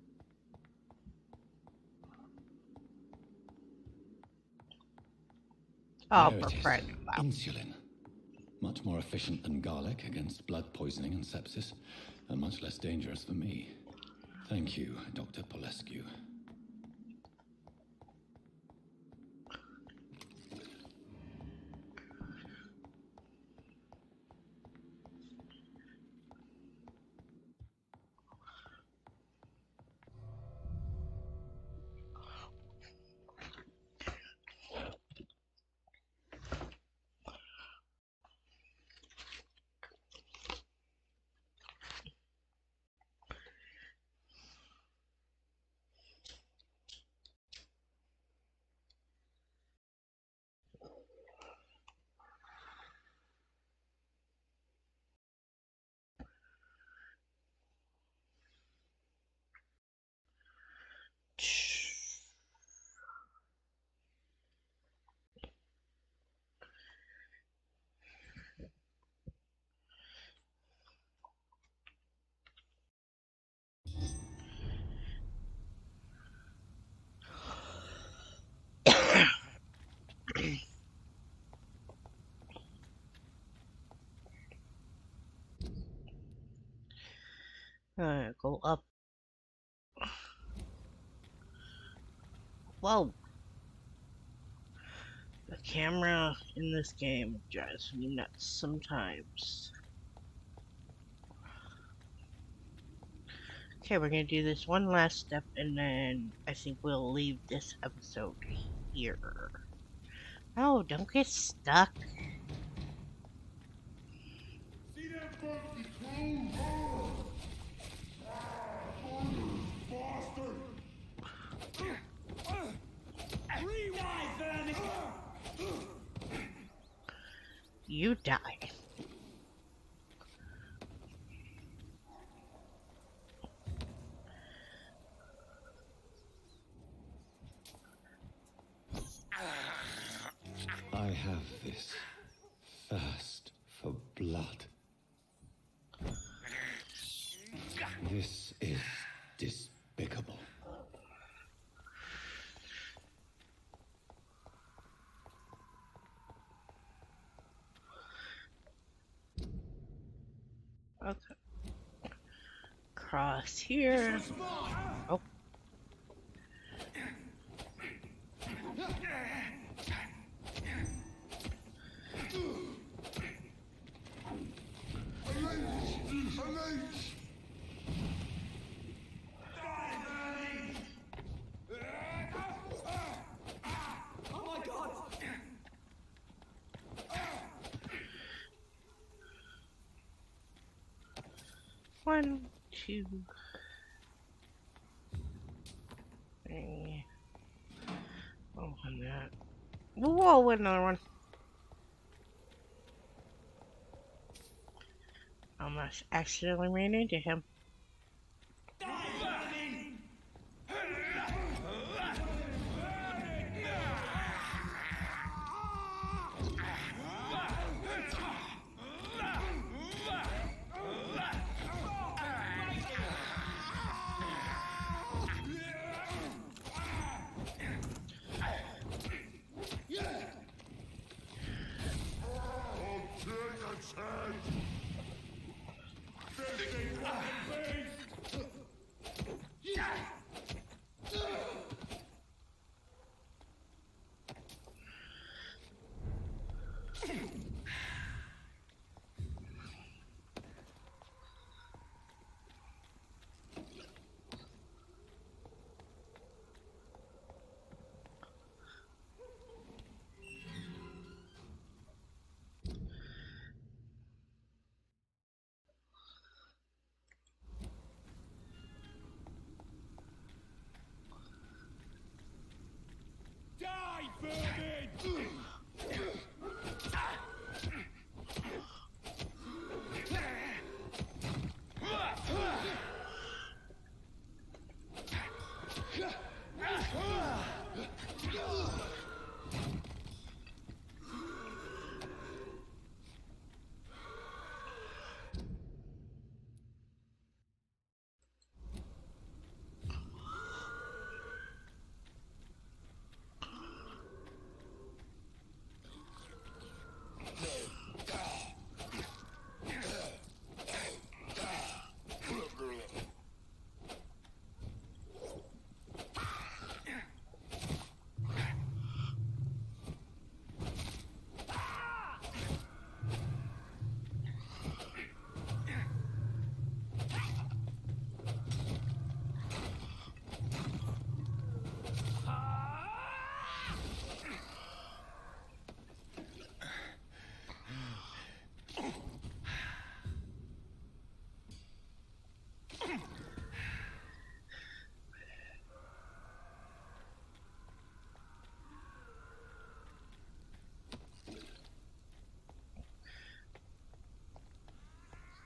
Oh, There for it is. crying out loud. Insulin. Much more efficient than garlic against blood poisoning and sepsis, and much less dangerous for me. Thank you, Dr. Polescu. Go up. Whoa. The camera in this game drives me nuts sometimes. Okay, we're gonna do this one last step and then I think we'll leave this episode here. Oh, don't get stuck. See that funky clone? Oh! Bastard! Rewind, vermin! You die. I have this thirst for blood. This is despicable. Okay. Cross here. Oh. Oh my god! 1, 2, 3. Oh, on that. Whoa, another one. Almost accidentally ran into him. Die, vermin!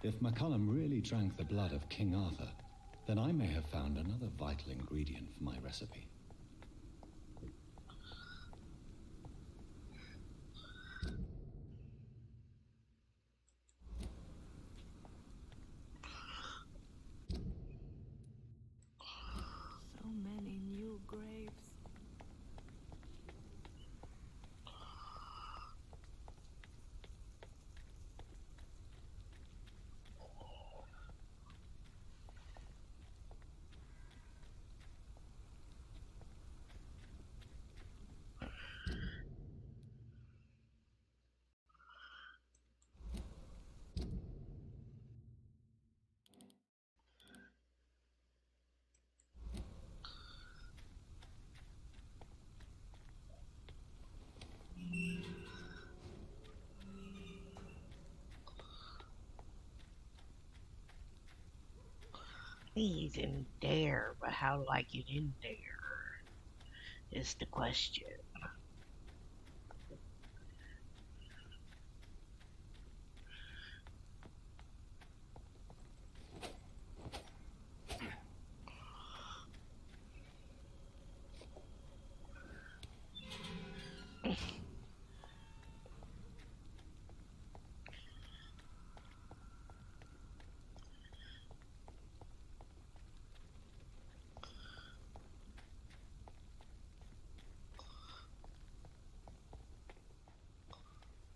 If McCullum really drank the blood of King Arthur, then I may have found another vital ingredient for my recipe. So many new graves. He's in there, but how do I get in there? Is the question.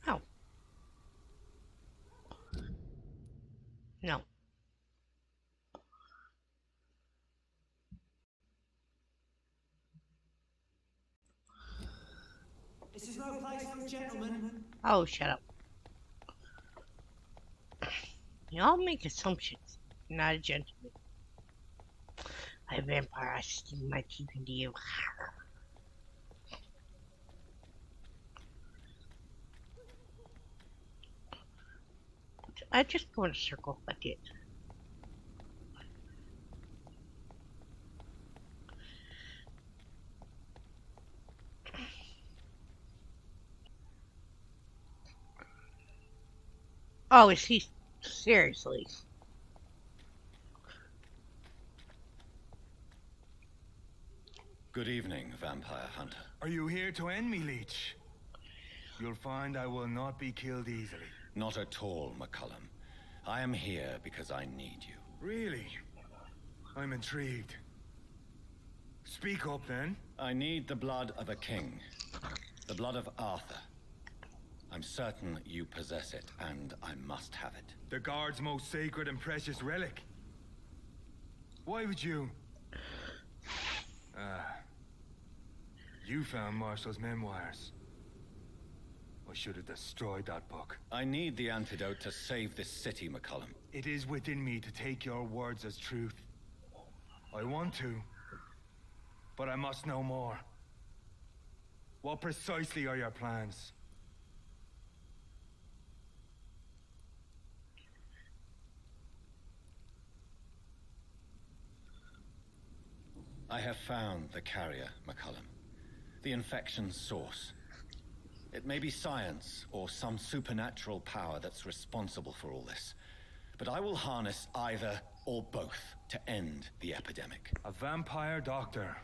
Oh. No. This is no place for a gentleman. Oh, shut up. Y'all make assumptions. You're not a gentleman. I'm a vampire. I stick my teeth into you. I just go in a circle. I did. Oh, is he seriously? Good evening, Vampire Hunter. Are you here to end me, Leech? You'll find I will not be killed easily. Not at all, McCullum. I am here because I need you. Really? I'm intrigued. Speak up, then. I need the blood of a king. The blood of Arthur. I'm certain you possess it, and I must have it. The guard's most sacred and precious relic. Why would you... You found Marshall's memoirs. I should have destroyed that book. I need the antidote to save this city, McCullum. It is within me to take your words as truth. I want to, but I must know more. What precisely are your plans? I have found the carrier, McCullum. The infection's source. It may be science or some supernatural power that's responsible for all this. But I will harness either or both to end the epidemic. A vampire doctor.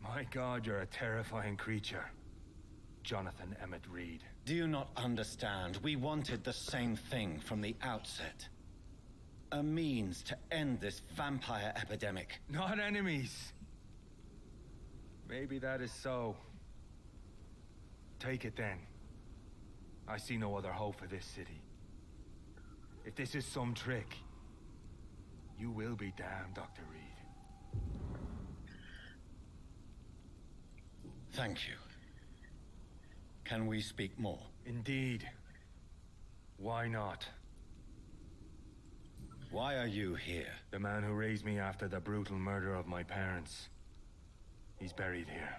My God, you're a terrifying creature. Jonathan Emmett Reid. Do you not understand? We wanted the same thing from the outset. A means to end this vampire epidemic. Not enemies. Maybe that is so. Take it then. I see no other hope for this city. If this is some trick, you will be damned, Dr. Reid. Thank you. Can we speak more? Indeed. Why not? Why are you here? The man who raised me after the brutal murder of my parents. He's buried here.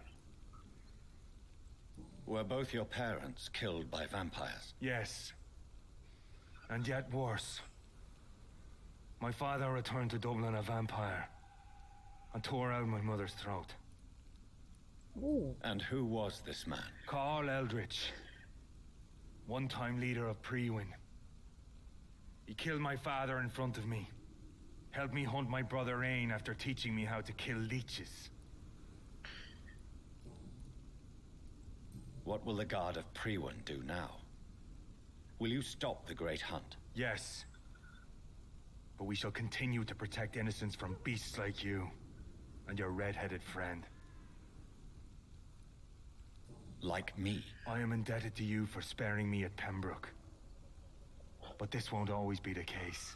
Were both your parents killed by vampires? Yes. And yet worse. My father returned to Dublin a vampire and tore out my mother's throat. Ooh. And who was this man? Carl Eldritch. One-time leader of Prewin. He killed my father in front of me. Helped me hunt my brother Ain after teaching me how to kill leeches. What will the Guard of Prewin do now? Will you stop the Great Hunt? Yes. But we shall continue to protect innocents from beasts like you and your red-headed friend. Like me? I am indebted to you for sparing me at Pembroke. But this won't always be the case.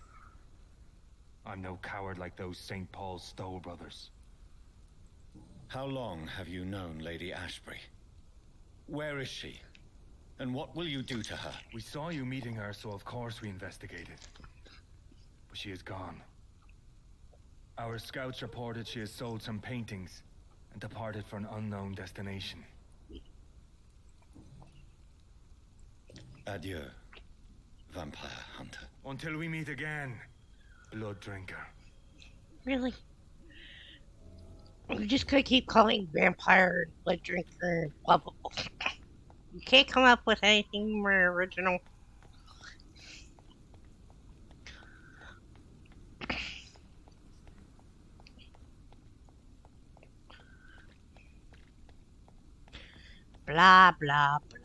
I'm no coward like those St. Paul's Stowe brothers. How long have you known Lady Ashbury? Where is she? And what will you do to her? We saw you meeting her, so of course we investigated. But she is gone. Our scouts reported she has sold some paintings and departed for an unknown destination. Adieu, Vampire Hunter. Until we meet again, Blood Drinker. Really? We're just gonna keep calling vampire, blood drinker, blah blah blah. You can't come up with anything more original. Blah blah blah.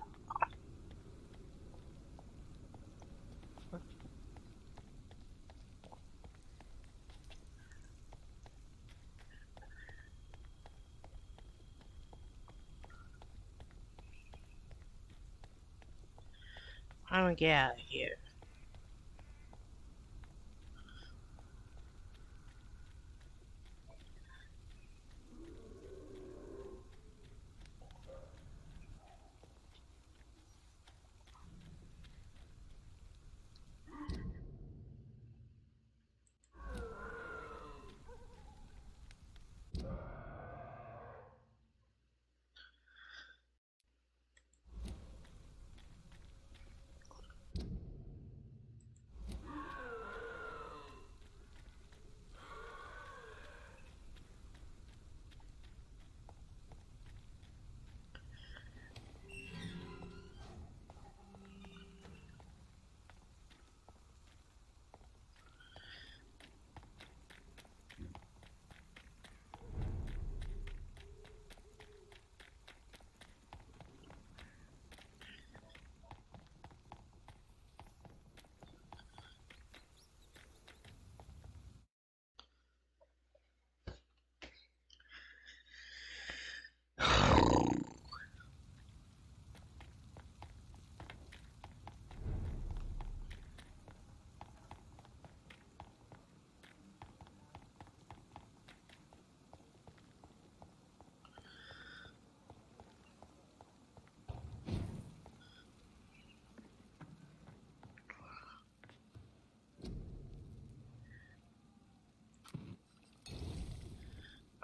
I'm gonna get out of here.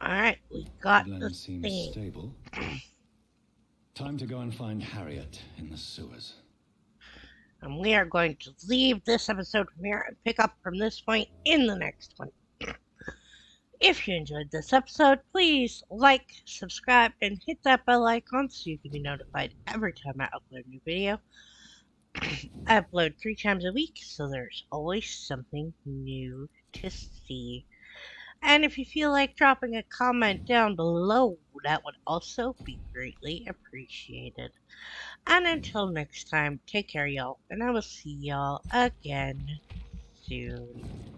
Alright, we got the Woodland seems thing. stable. Time to go and find Harriet in the sewers. And we are going to leave this episode from here and pick up from this point in the next one. If you enjoyed this episode, please like, subscribe, and hit that bell icon so you can be notified every time I upload a new video. I upload 3 times a week, so there's always something new to see. And if you feel like dropping a comment down below, that would also be greatly appreciated. And until next time, take care, y'all, and I will see y'all again soon.